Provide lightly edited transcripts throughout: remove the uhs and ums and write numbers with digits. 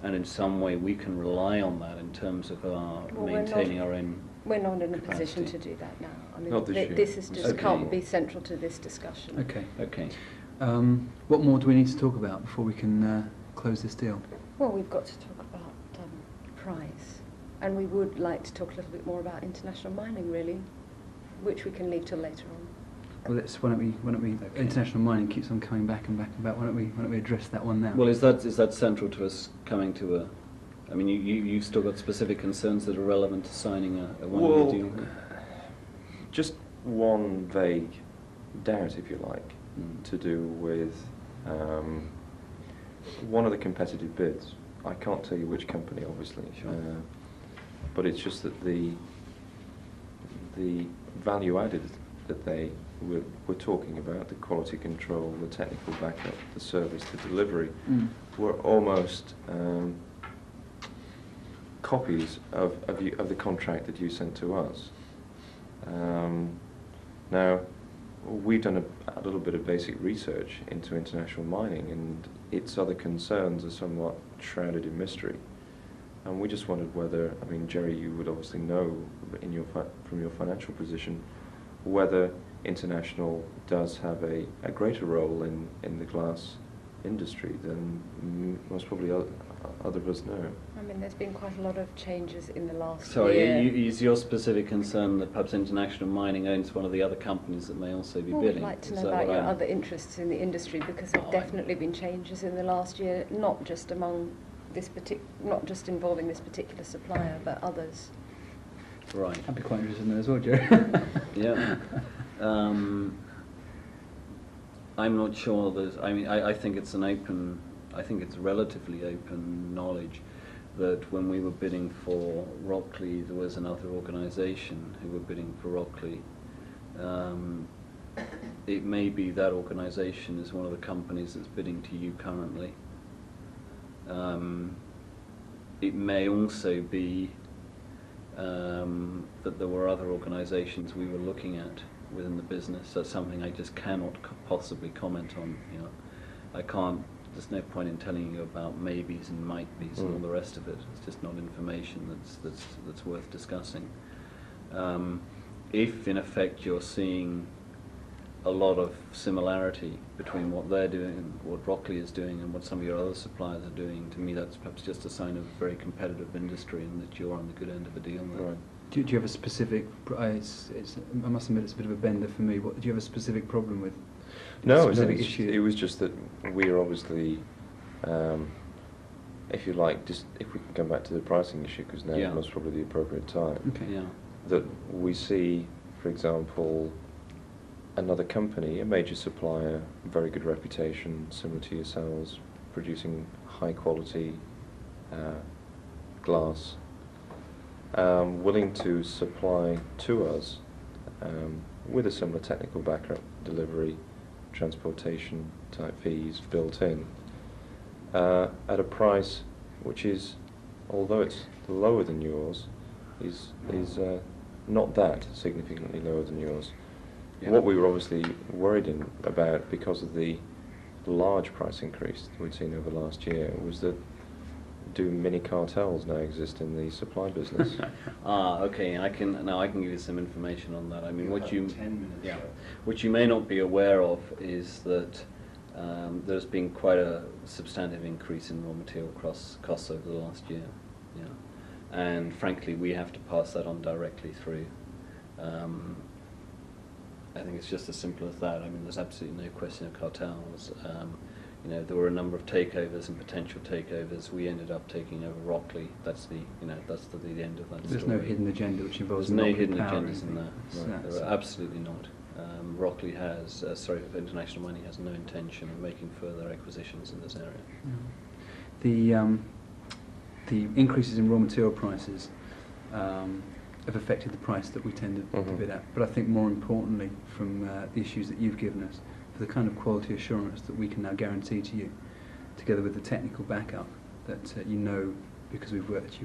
and in some way we can rely on that in terms of our maintaining our own. We're not in a capacity. position to do that now. I mean, Not this year. this is just Okay. can't be central to this discussion. Okay. Okay. What more do we need to talk about before we can close this deal? Well, we've got to talk about price, and we would like to talk a little bit more about international mining, really, which we can leave till later on. Well, why don't we? International mining keeps on coming back and back and back. Why don't we address that one now? Well, is that central to us coming to a? I mean, you've still got specific concerns that are relevant to signing a one-year deal. Just one vague doubt, if you like, to do with one of the competitive bids. I can't tell you which company, obviously, Sure. but it's just that the value added that they were talking about, the quality control, the technical backup, the service, the delivery, were almost copies of the contract that you sent to us. Now, we've done a little bit of basic research into international mining, and its other concerns are somewhat shrouded in mystery. And we just wondered whether, I mean, Jerry, you would obviously know from your financial position, whether international does have a greater role in the glass industry than most probably other of us know. I mean, there's been quite a lot of changes in the last year. Sorry, is your specific concern that perhaps international mining owns one of the other companies that may also be Well, bidding? I'd like to Is know that about what your I'm- other interests in the industry, because there have definitely been changes in the last year, not just among not just involving this particular supplier, but others. Right. I'd be quite interested in that as well, Jerry. Yeah. I'm not sure that. I mean, I think it's relatively open knowledge that when we were bidding for Rockely, there was another organisation who were bidding for Rockely. It may be that organisation is one of the companies that's bidding to you currently. It may also be that there were other organisations we were looking at within the business. That's something I just cannot possibly comment on. You know, I can't. There's no point in telling you about maybes and might-be's and all the rest of it. It's just not information that's worth discussing. If in effect you're seeing a lot of similarity between what they're doing, what Rockely is doing, and what some of your other suppliers are doing, to me that's perhaps just a sign of a very competitive industry and that you're on the good end of the deal there. Right. Do you have a specific? I must admit, it's a bit of a bender for me. Do you have a specific problem with? No, issue? it was just that we are obviously, if you like, just if we can come back to the pricing issue, because now is most probably the appropriate time. Okay. Yeah. That we see, for example, another company, a major supplier, very good reputation, similar to yourselves, producing high quality glass, willing to supply to us with a similar technical backup, delivery, transportation type fees built in, at a price which is, although it's lower than yours, is not that significantly lower than yours. Yeah. What we were obviously worried about, because of the large price increase that we'd seen over the last year, was that do mini cartels now exist in the supply business? Okay. I can give you some information on that. I mean, what you may not be aware of is that there's been quite a substantive increase in raw material costs over the last year. Yeah, and frankly, we have to pass that on directly through. I think it's just as simple as that. I mean, there's absolutely no question of cartels. You know, there were a number of takeovers and potential takeovers. We ended up taking over Rockely. That's the end of that story. There's no hidden agenda which involves. There's no hidden power agendas in that. Right. There are absolutely not. Rockely has, International Mining has no intention of making further acquisitions in this area. The increases in raw material prices have affected the price that we tend to bid at. But I think more importantly, from the issues that you've given us, for the kind of quality assurance that we can now guarantee to you, together with the technical backup that you know, because you've worked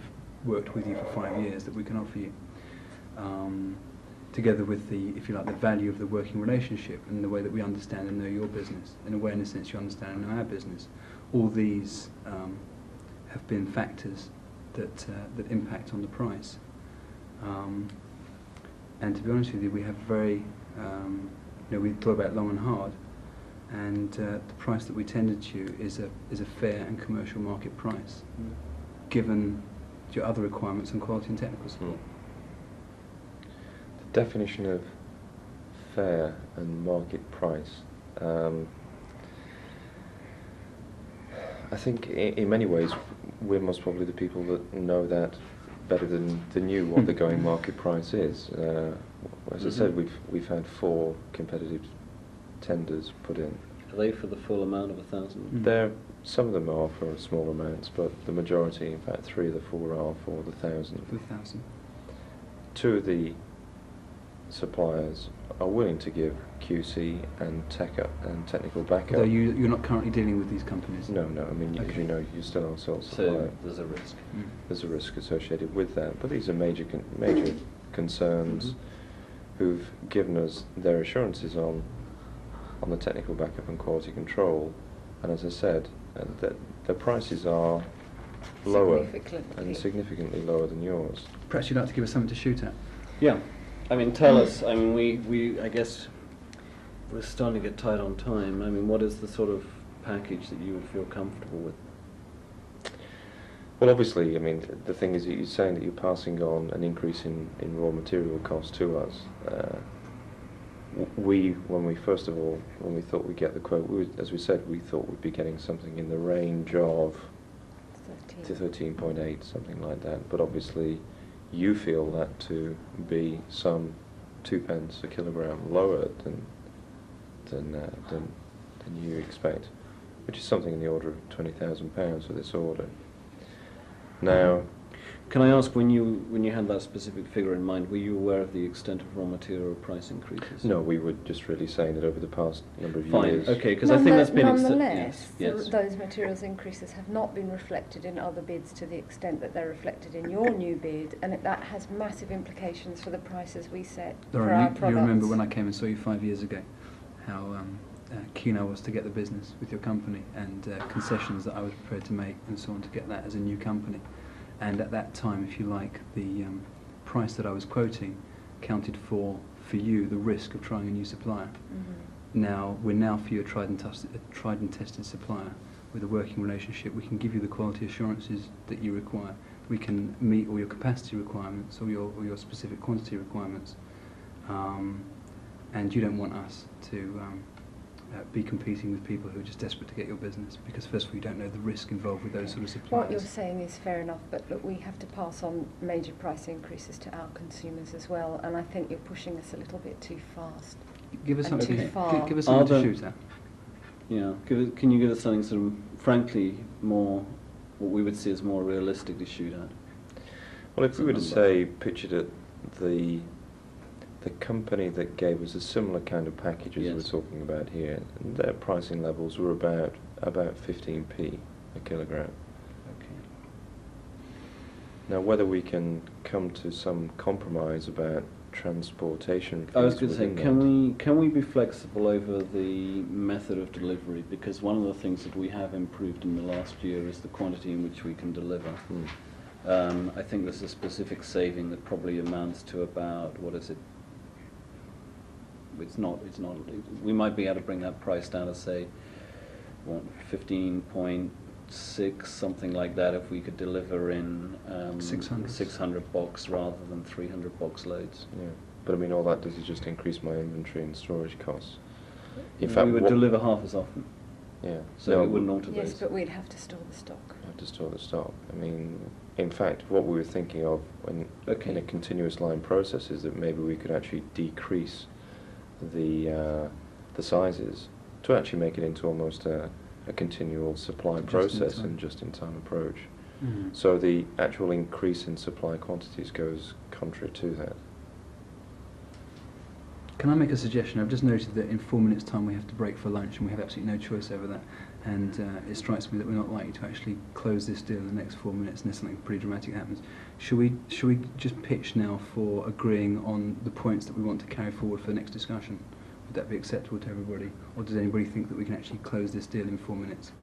with you for 5 years, that we can offer you, together with the, if you like, the value of the working relationship and the way that we understand and know your business, in a way, in a sense, you understand and know our business. All these have been factors that that impact on the price. And to be honest with you, we have we thought about long and hard, and the price that we tendered to you is a fair and commercial market price, given your other requirements on quality and technical support. The definition of fair and market price. I think in many ways we're most probably the people that know that better than you what the going market price is. As I said, we've had 4 competitive tenders put in. Are they for the full amount of 1,000? There, some of them are for small amounts, but the majority, in fact 3 of the 4 are for the 1,000. For 1,000. 2 of the suppliers are willing to give QC and technical backup. Although you're not currently dealing with these companies? No. I mean, as you know, you're still our sole supplier. So there's a risk. There's a risk associated with that, but these are major concerns who've given us their assurances on the technical backup and quality control. And as I said, the prices are lower and significantly lower than yours. Perhaps you'd like to give us something to shoot at? Yeah. I mean, tell us. I mean, I guess we're starting to get tight on time. I mean, what is the sort of package that you would feel comfortable with? Well, obviously, I mean, the thing is that you're saying that you're passing on an increase in raw material cost to us. When we thought we'd get the quote, as we said, we thought we'd be getting something in the range of 13.8, something like that. But obviously, you feel that to be some 2 pence a kilogram lower than you expect, which is something in the order of £20,000 for this order. Now, can I ask, when you had that specific figure in mind, were you aware of the extent of raw material price increases? No, we were just really saying that over the past number of Fine. years. Okay, because I think that's been nonetheless, yes. those materials increases have not been reflected in other bids to the extent that they're reflected in your new bid, and that has massive implications for the prices we set for our products. You remember when I came and saw you 5 years ago, how keen I was to get the business with your company, and concessions that I was prepared to make and so on to get that as a new company. And at that time, if you like, the price that I was quoting counted for you the risk of trying a new supplier. Now, for you a tried and tested supplier with a working relationship. We can give you the quality assurances that you require. We can meet all your capacity requirements or your specific quantity requirements. And you don't want us to be competing with people who are just desperate to get your business, because first of all, you don't know the risk involved with those sort of suppliers. What you're saying is fair enough, but look, we have to pass on major price increases to our consumers as well, and I think you're pushing us a little bit too fast. Give us something. Too far. Give us something to shoot at. Yeah. Can you give us something sort of, frankly, more what we would see as more realistic to shoot at? Well, if we were to say, pictured at the company that gave us a similar kind of package as we're talking about here, and their pricing levels were about 15p a kilogram. Okay. Now, whether we can come to some compromise about transportation fees, I was going to say, can we be flexible over the method of delivery? Because one of the things that we have improved in the last year is the quantity in which we can deliver. I think there's a specific saving that probably amounts to about, what is it? It's not. We might be able to bring that price down to, say, 15.6, something like that, if we could deliver in 600 box rather than 300 box loads. Yeah, but I mean, all that does is just increase my inventory and storage costs. In fact, we would deliver half as often. Yeah. So it wouldn't alter those. Yes, but we'd have to store the stock. Have to store the stock. I mean, in fact, what we were thinking of in a continuous line process is that maybe we could actually decrease the sizes to actually make it into almost a continual supply process and just-in-time approach. So the actual increase in supply quantities goes contrary to that. Can I make a suggestion? I've just noted that in 4 minutes' time we have to break for lunch, and we have absolutely no choice over that. And it strikes me that we're not likely to actually close this deal in the next 4 minutes unless something pretty dramatic happens. Should we just pitch now for agreeing on the points that we want to carry forward for the next discussion? Would that be acceptable to everybody, or does anybody think that we can actually close this deal in 4 minutes?